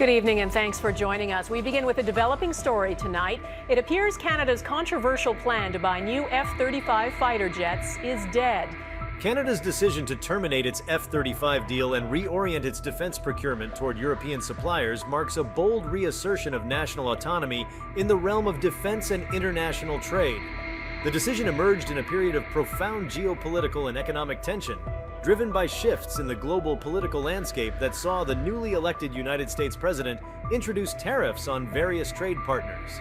Good evening and thanks for joining us. We begin with a developing story tonight. It appears Canada's controversial plan to buy new F-35 fighter jets is dead. Canada's decision to terminate its F-35 deal and reorient its defense procurement toward European suppliers marks a bold reassertion of national autonomy in the realm of defense and international trade. The decision emerged in a period of profound geopolitical and economic tension, driven by shifts in the global political landscape that saw the newly elected United States president introduce tariffs on various trade partners.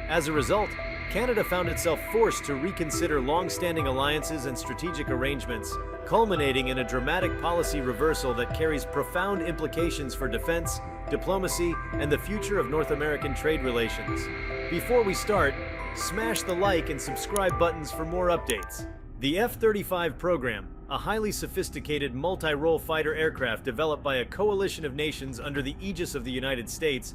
As a result, Canada found itself forced to reconsider long-standing alliances and strategic arrangements, culminating in a dramatic policy reversal that carries profound implications for defense, diplomacy, and the future of North American trade relations. Before we start, smash the like and subscribe buttons for more updates. The F-35 program, a highly sophisticated multi-role fighter aircraft developed by a coalition of nations under the aegis of the United States,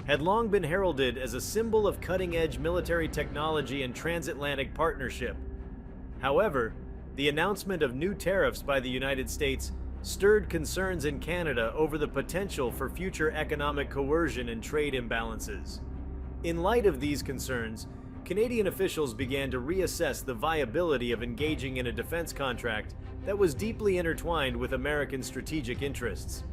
had long been heralded as a symbol of cutting-edge military technology and transatlantic partnership. However, the announcement of new tariffs by the United States stirred concerns in Canada over the potential for future economic coercion and trade imbalances. In light of these concerns, Canadian officials began to reassess the viability of engaging in a defense contract that was deeply intertwined with American strategic interests.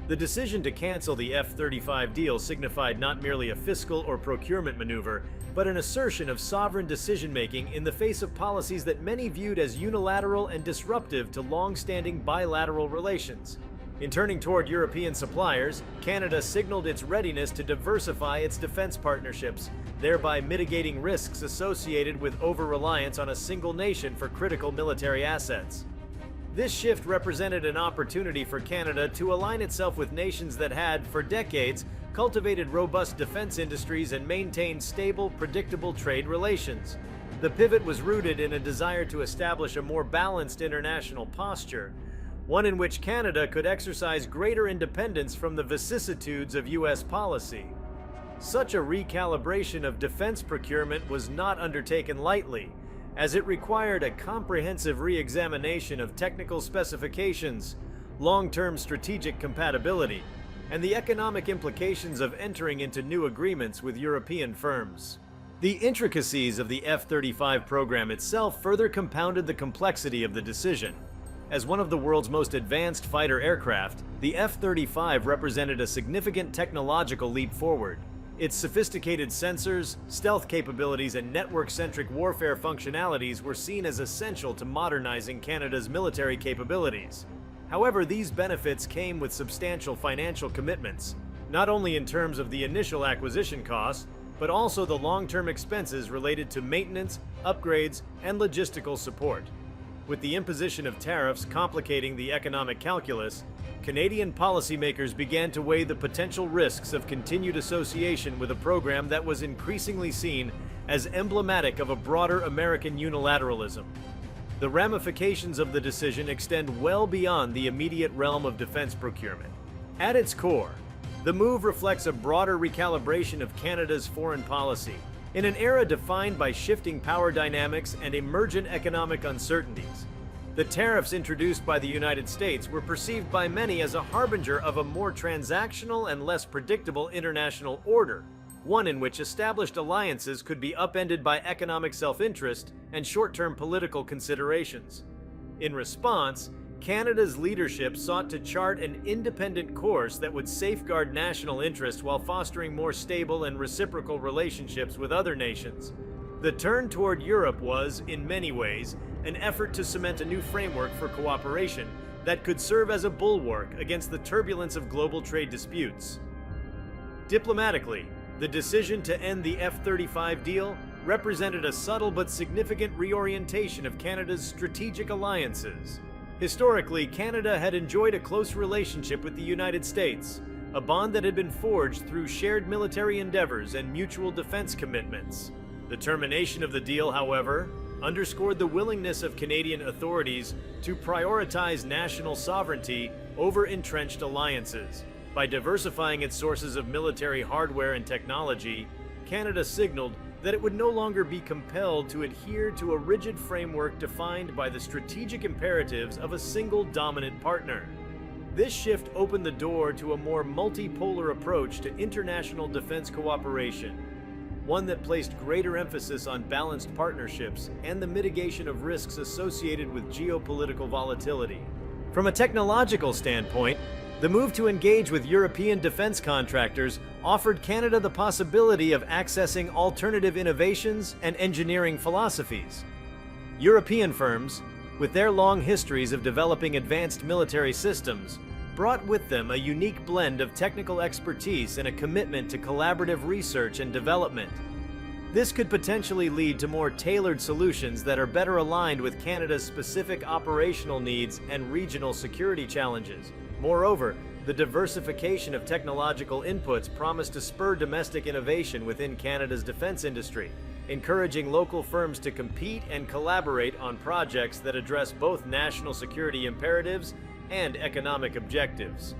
The decision to cancel the F-35 deal signified not merely a fiscal or procurement maneuver, but an assertion of sovereign decision-making in the face of policies that many viewed as unilateral and disruptive to long-standing bilateral relations. In turning toward European suppliers, Canada signaled its readiness to diversify its defense partnerships, thereby mitigating risks associated with over-reliance on a single nation for critical military assets. This shift represented an opportunity for Canada to align itself with nations that had, for decades, cultivated robust defense industries and maintained stable, predictable trade relations. The pivot was rooted in a desire to establish a more balanced international posture, one in which Canada could exercise greater independence from the vicissitudes of U.S. policy. Such a recalibration of defense procurement was not undertaken lightly, as it required a comprehensive re-examination of technical specifications, long-term strategic compatibility, and the economic implications of entering into new agreements with European firms. The intricacies of the F-35 program itself further compounded the complexity of the decision. As one of the world's most advanced fighter aircraft, the F-35 represented a significant technological leap forward. Its sophisticated sensors, stealth capabilities, and network-centric warfare functionalities were seen as essential to modernizing Canada's military capabilities. However, these benefits came with substantial financial commitments, not only in terms of the initial acquisition costs, but also the long-term expenses related to maintenance, upgrades, and logistical support. With the imposition of tariffs complicating the economic calculus, Canadian policymakers began to weigh the potential risks of continued association with a program that was increasingly seen as emblematic of a broader American unilateralism. The ramifications of the decision extend well beyond the immediate realm of defense procurement. At its core, the move reflects a broader recalibration of Canada's foreign policy. In an era defined by shifting power dynamics and emergent economic uncertainties, the tariffs introduced by the United States were perceived by many as a harbinger of a more transactional and less predictable international order, one in which established alliances could be upended by economic self-interest and short-term political considerations. In response, Canada's leadership sought to chart an independent course that would safeguard national interest while fostering more stable and reciprocal relationships with other nations. The turn toward Europe was, in many ways, an effort to cement a new framework for cooperation that could serve as a bulwark against the turbulence of global trade disputes. Diplomatically, the decision to end the F-35 deal represented a subtle but significant reorientation of Canada's strategic alliances. Historically, Canada had enjoyed a close relationship with the United States, a bond that had been forged through shared military endeavors and mutual defense commitments. The termination of the deal, however, underscored the willingness of Canadian authorities to prioritize national sovereignty over entrenched alliances. By diversifying its sources of military hardware and technology, Canada signaled that it would no longer be compelled to adhere to a rigid framework defined by the strategic imperatives of a single dominant partner. This shift opened the door to a more multipolar approach to international defense cooperation, one that placed greater emphasis on balanced partnerships and the mitigation of risks associated with geopolitical volatility. From a technological standpoint, the move to engage with European defense contractors offered Canada the possibility of accessing alternative innovations and engineering philosophies. European firms, with their long histories of developing advanced military systems, brought with them a unique blend of technical expertise and a commitment to collaborative research and development. This could potentially lead to more tailored solutions that are better aligned with Canada's specific operational needs and regional security challenges. Moreover, the diversification of technological inputs promised to spur domestic innovation within Canada's defense industry, encouraging local firms to compete and collaborate on projects that address both national security imperatives and economic objectives.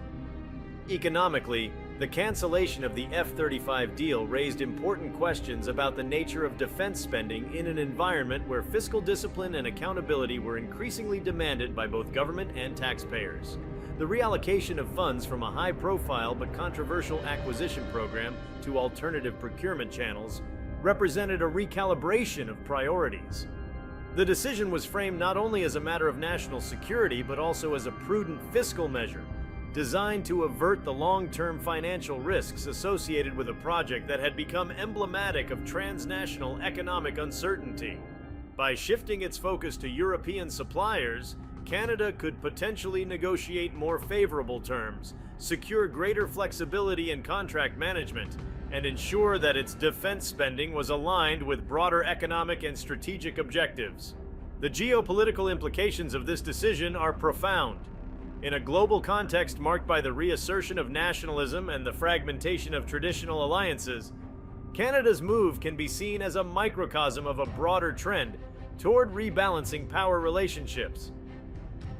Economically, the cancellation of the F-35 deal raised important questions about the nature of defense spending in an environment where fiscal discipline and accountability were increasingly demanded by both government and taxpayers. The reallocation of funds from a high-profile but controversial acquisition program to alternative procurement channels represented a recalibration of priorities. The decision was framed not only as a matter of national security but also as a prudent fiscal measure, designed to avert the long-term financial risks associated with a project that had become emblematic of transnational economic uncertainty. By shifting its focus to European suppliers, Canada could potentially negotiate more favorable terms, secure greater flexibility in contract management, and ensure that its defense spending was aligned with broader economic and strategic objectives. The geopolitical implications of this decision are profound. In a global context marked by the reassertion of nationalism and the fragmentation of traditional alliances, Canada's move can be seen as a microcosm of a broader trend toward rebalancing power relationships.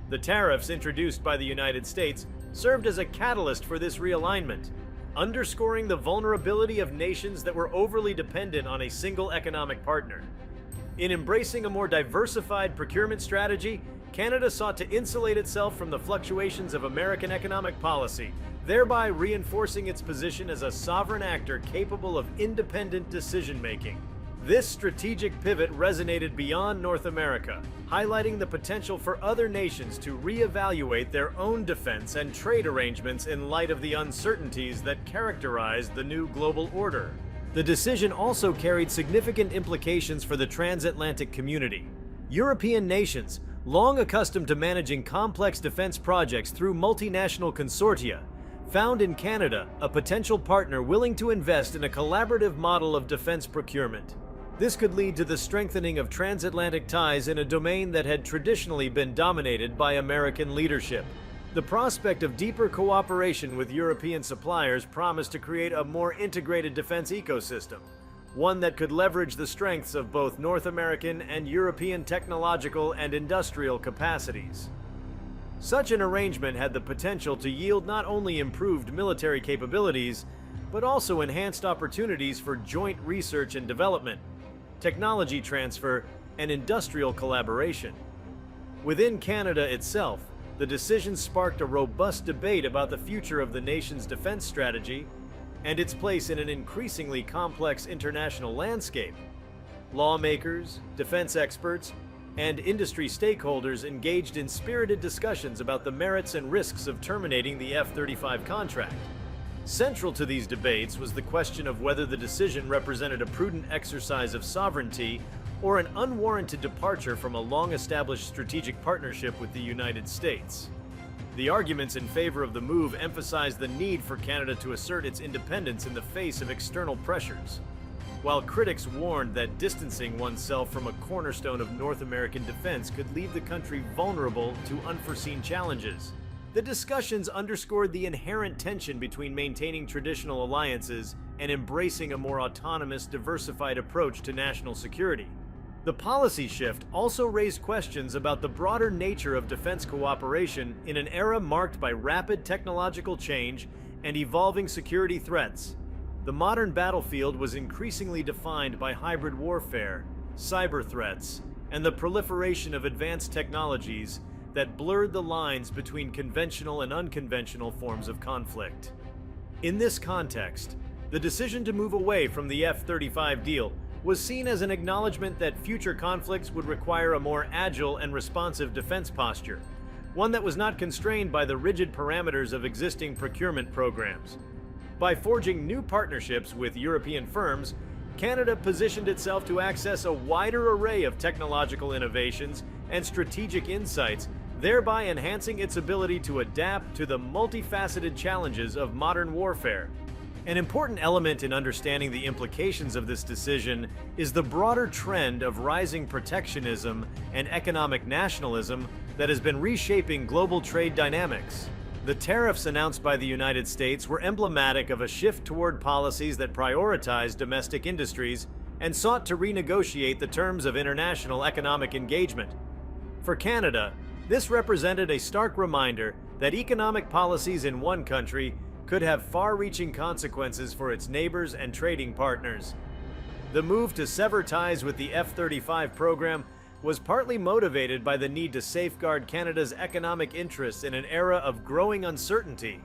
The tariffs introduced by the United States served as a catalyst for this realignment, underscoring the vulnerability of nations that were overly dependent on a single economic partner. In embracing a more diversified procurement strategy, Canada sought to insulate itself from the fluctuations of American economic policy, thereby reinforcing its position as a sovereign actor capable of independent decision-making. This strategic pivot resonated beyond North America, highlighting the potential for other nations to reevaluate their own defense and trade arrangements in light of the uncertainties that characterize the new global order. The decision also carried significant implications for the transatlantic community. European nations, long accustomed to managing complex defense projects through multinational consortia, found in Canada a potential partner willing to invest in a collaborative model of defense procurement. This could lead to the strengthening of transatlantic ties in a domain that had traditionally been dominated by American leadership. The prospect of deeper cooperation with European suppliers promised to create a more integrated defense ecosystem, one that could leverage the strengths of both North American and European technological and industrial capacities. Such an arrangement had the potential to yield not only improved military capabilities, but also enhanced opportunities for joint research and development, technology transfer, and industrial collaboration. Within Canada itself, the decision sparked a robust debate about the future of the nation's defense strategy and its place in an increasingly complex international landscape. Lawmakers, defense experts, and industry stakeholders engaged in spirited discussions about the merits and risks of terminating the F-35 contract. Central to these debates was the question of whether the decision represented a prudent exercise of sovereignty or an unwarranted departure from a long-established strategic partnership with the United States. The arguments in favor of the move emphasized the need for Canada to assert its independence in the face of external pressures, while critics warned that distancing oneself from a cornerstone of North American defense could leave the country vulnerable to unforeseen challenges. The discussions underscored the inherent tension between maintaining traditional alliances and embracing a more autonomous, diversified approach to national security. The policy shift also raised questions about the broader nature of defense cooperation in an era marked by rapid technological change and evolving security threats. The modern battlefield was increasingly defined by hybrid warfare, cyber threats, and the proliferation of advanced technologies, that blurred the lines between conventional and unconventional forms of conflict. In this context, the decision to move away from the F-35 deal was seen as an acknowledgement that future conflicts would require a more agile and responsive defense posture, one that was not constrained by the rigid parameters of existing procurement programs. By forging new partnerships with European firms, Canada positioned itself to access a wider array of technological innovations and strategic insights, thereby enhancing its ability to adapt to the multifaceted challenges of modern warfare. An important element in understanding the implications of this decision is the broader trend of rising protectionism and economic nationalism that has been reshaping global trade dynamics. The tariffs announced by the United States were emblematic of a shift toward policies that prioritize domestic industries and sought to renegotiate the terms of international economic engagement. For Canada, this represented a stark reminder that economic policies in one country could have far-reaching consequences for its neighbors and trading partners. The move to sever ties with the F-35 program was partly motivated by the need to safeguard Canada's economic interests in an era of growing uncertainty.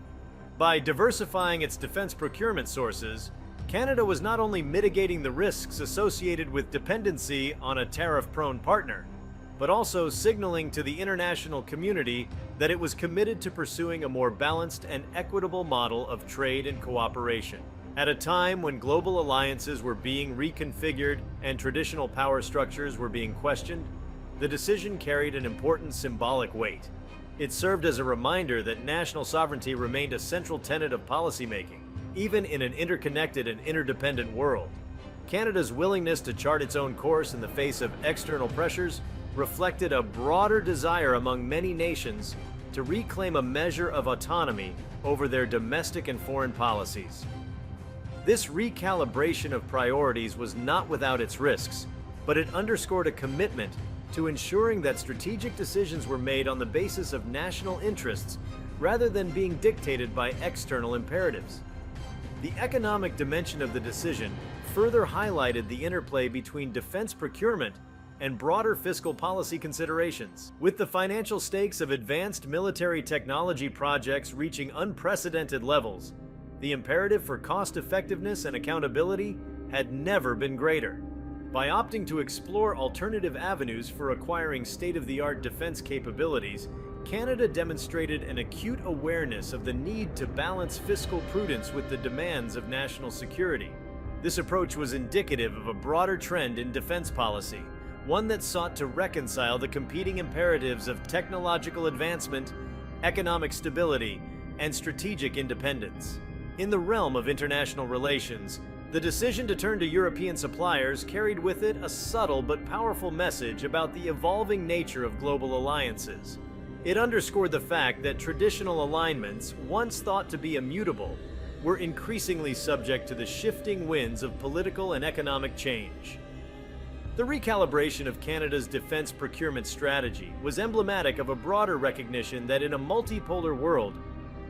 By diversifying its defense procurement sources, Canada was not only mitigating the risks associated with dependency on a tariff-prone partner, but also signaling to the international community that it was committed to pursuing a more balanced and equitable model of trade and cooperation. At a time when global alliances were being reconfigured and traditional power structures were being questioned, the decision carried an important symbolic weight. It served as a reminder that national sovereignty remained a central tenet of policymaking, even in an interconnected and interdependent world. Canada's willingness to chart its own course in the face of external pressures reflected a broader desire among many nations to reclaim a measure of autonomy over their domestic and foreign policies. This recalibration of priorities was not without its risks, but it underscored a commitment to ensuring that strategic decisions were made on the basis of national interests rather than being dictated by external imperatives. The economic dimension of the decision further highlighted the interplay between defense procurement and broader fiscal policy considerations. With the financial stakes of advanced military technology projects reaching unprecedented levels, the imperative for cost-effectiveness and accountability had never been greater. By opting to explore alternative avenues for acquiring state-of-the-art defense capabilities, Canada demonstrated an acute awareness of the need to balance fiscal prudence with the demands of national security. This approach was indicative of a broader trend in defense policy, one that sought to reconcile the competing imperatives of technological advancement, economic stability, and strategic independence. In the realm of international relations, the decision to turn to European suppliers carried with it a subtle but powerful message about the evolving nature of global alliances. It underscored the fact that traditional alignments, once thought to be immutable, were increasingly subject to the shifting winds of political and economic change. The recalibration of Canada's defense procurement strategy was emblematic of a broader recognition that in a multipolar world,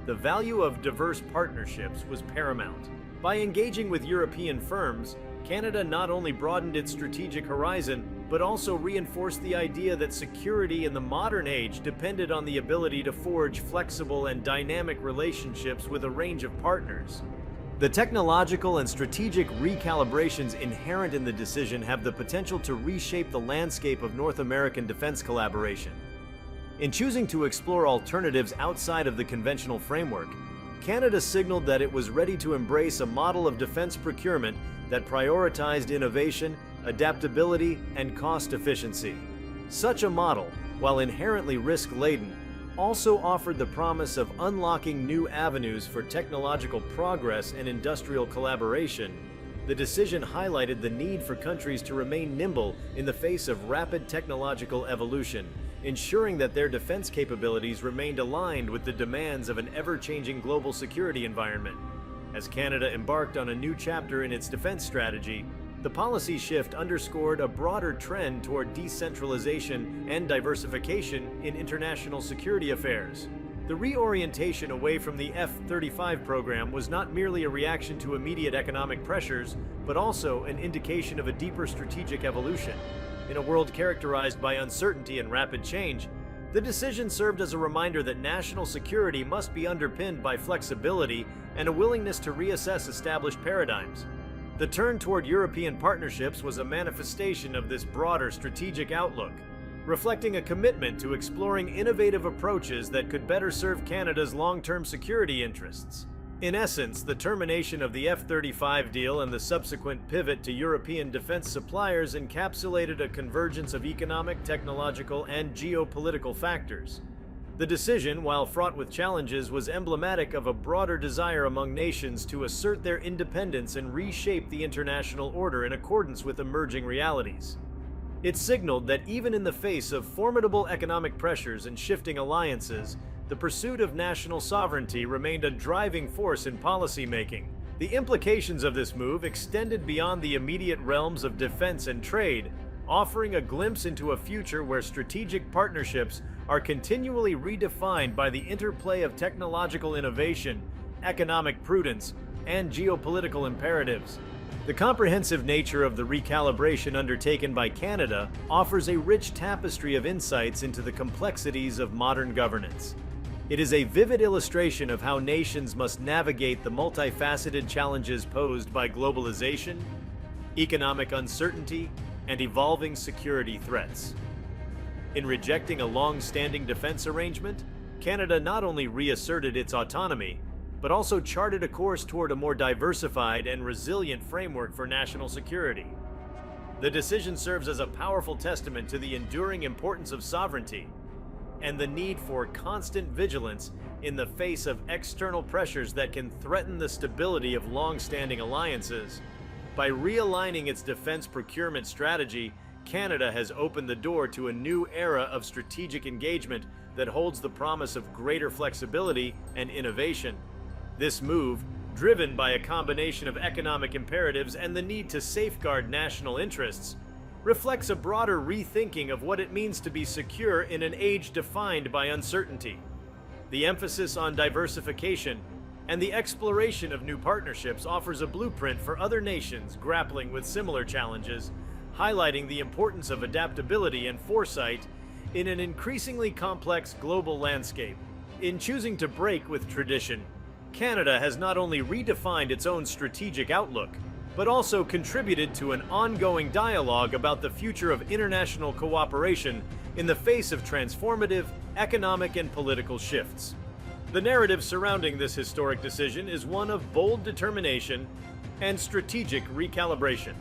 the value of diverse partnerships was paramount. By engaging with European firms, Canada not only broadened its strategic horizon, but also reinforced the idea that security in the modern age depended on the ability to forge flexible and dynamic relationships with a range of partners. The technological and strategic recalibrations inherent in the decision have the potential to reshape the landscape of North American defense collaboration. In choosing to explore alternatives outside of the conventional framework, Canada signaled that it was ready to embrace a model of defense procurement that prioritized innovation, adaptability, and cost efficiency. Such a model, while inherently risk-laden, also offered the promise of unlocking new avenues for technological progress and industrial collaboration. The decision highlighted the need for countries to remain nimble in the face of rapid technological evolution, ensuring that their defense capabilities remained aligned with the demands of an ever-changing global security environment. As Canada embarked on a new chapter in its defense strategy, the policy shift underscored a broader trend toward decentralization and diversification in international security affairs. The reorientation away from the F-35 program was not merely a reaction to immediate economic pressures, but also an indication of a deeper strategic evolution. In a world characterized by uncertainty and rapid change, The decision served as a reminder that national security must be underpinned by flexibility and a willingness to reassess established paradigms. The turn toward European partnerships was a manifestation of this broader strategic outlook, reflecting a commitment to exploring innovative approaches that could better serve Canada's long-term security interests. In essence, the termination of the F-35 deal and the subsequent pivot to European defense suppliers encapsulated a convergence of economic, technological, and geopolitical factors. The decision, while fraught with challenges, was emblematic of a broader desire among nations to assert their independence and reshape the international order in accordance with emerging realities. It signaled that even in the face of formidable economic pressures and shifting alliances, the pursuit of national sovereignty remained a driving force in policymaking. The implications of this move extended beyond the immediate realms of defense and trade, offering a glimpse into a future where strategic partnerships are continually redefined by the interplay of technological innovation, economic prudence, and geopolitical imperatives. The comprehensive nature of the recalibration undertaken by Canada offers a rich tapestry of insights into the complexities of modern governance. It is a vivid illustration of how nations must navigate the multifaceted challenges posed by globalization, economic uncertainty, and evolving security threats. In rejecting a long-standing defense arrangement, Canada not only reasserted its autonomy, but also charted a course toward a more diversified and resilient framework for national security. The decision serves as a powerful testament to the enduring importance of sovereignty and the need for constant vigilance in the face of external pressures that can threaten the stability of long-standing alliances. By realigning its defense procurement strategy, Canada has opened the door to a new era of strategic engagement that holds the promise of greater flexibility and innovation. This move, driven by a combination of economic imperatives and the need to safeguard national interests, reflects a broader rethinking of what it means to be secure in an age defined by uncertainty. The emphasis on diversification and the exploration of new partnerships offers a blueprint for other nations grappling with similar challenges, highlighting the importance of adaptability and foresight in an increasingly complex global landscape. In choosing to break with tradition, Canada has not only redefined its own strategic outlook, but also contributed to an ongoing dialogue about the future of international cooperation in the face of transformative economic and political shifts. The narrative surrounding this historic decision is one of bold determination and strategic recalibration.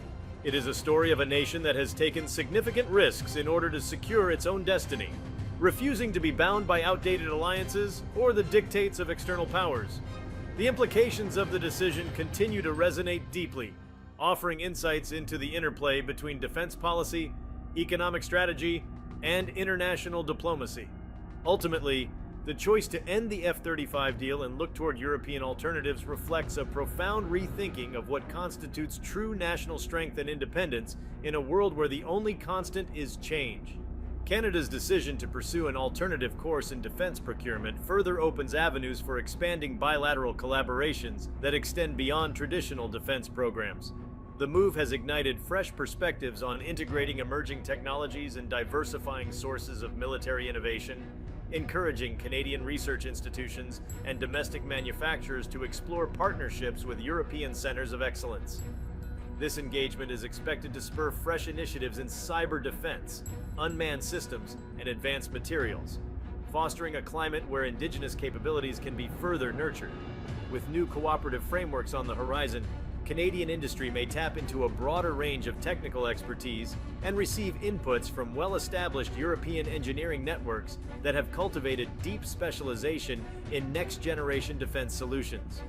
It is a story of a nation that has taken significant risks in order to secure its own destiny, refusing to be bound by outdated alliances or the dictates of external powers. The implications of the decision continue to resonate deeply, offering insights into the interplay between defense policy, economic strategy, and international diplomacy. Ultimately, the choice to end the F-35 deal and look toward European alternatives reflects a profound rethinking of what constitutes true national strength and independence in a world where the only constant is change. Canada's decision to pursue an alternative course in defense procurement further opens avenues for expanding bilateral collaborations that extend beyond traditional defense programs. The move has ignited fresh perspectives on integrating emerging technologies and diversifying sources of military innovation, encouraging Canadian research institutions and domestic manufacturers to explore partnerships with European centers of excellence. This engagement is expected to spur fresh initiatives in cyber defense, unmanned systems, and advanced materials, fostering a climate where indigenous capabilities can be further nurtured. With new cooperative frameworks on the horizon, Canadian industry may tap into a broader range of technical expertise and receive inputs from well-established European engineering networks that have cultivated deep specialization in next-generation defense solutions.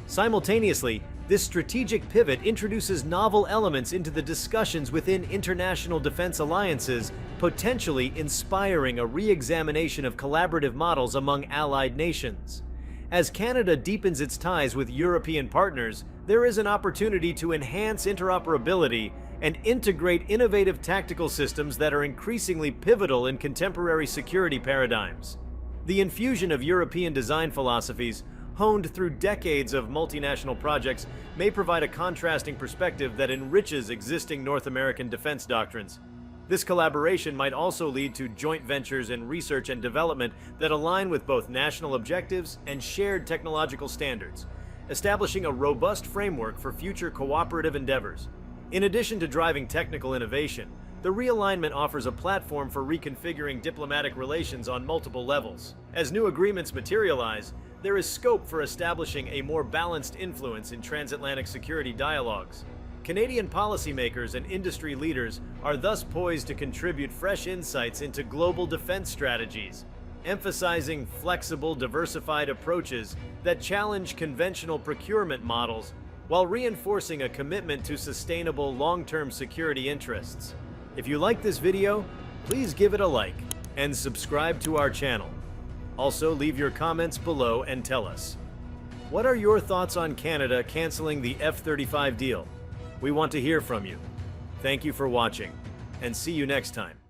Simultaneously, this strategic pivot introduces novel elements into the discussions within international defense alliances, potentially inspiring a re-examination of collaborative models among allied nations. As Canada deepens its ties with European partners, there is an opportunity to enhance interoperability and integrate innovative tactical systems that are increasingly pivotal in contemporary security paradigms. The infusion of European design philosophies, honed through decades of multinational projects, may provide a contrasting perspective that enriches existing North American defense doctrines. This collaboration might also lead to joint ventures in research and development that align with both national objectives and shared technological standards, establishing a robust framework for future cooperative endeavors. In addition to driving technical innovation, the realignment offers a platform for reconfiguring diplomatic relations on multiple levels. As new agreements materialize, there is scope for establishing a more balanced influence in transatlantic security dialogues. Canadian policymakers and industry leaders are thus poised to contribute fresh insights into global defense strategies, emphasizing flexible, diversified approaches that challenge conventional procurement models while reinforcing a commitment to sustainable long-term security interests. If you like this video, please give it a like and subscribe to our channel. Also, leave your comments below and tell us, what are your thoughts on Canada canceling the F-35 deal? We want to hear from you. Thank you for watching, and see you next time.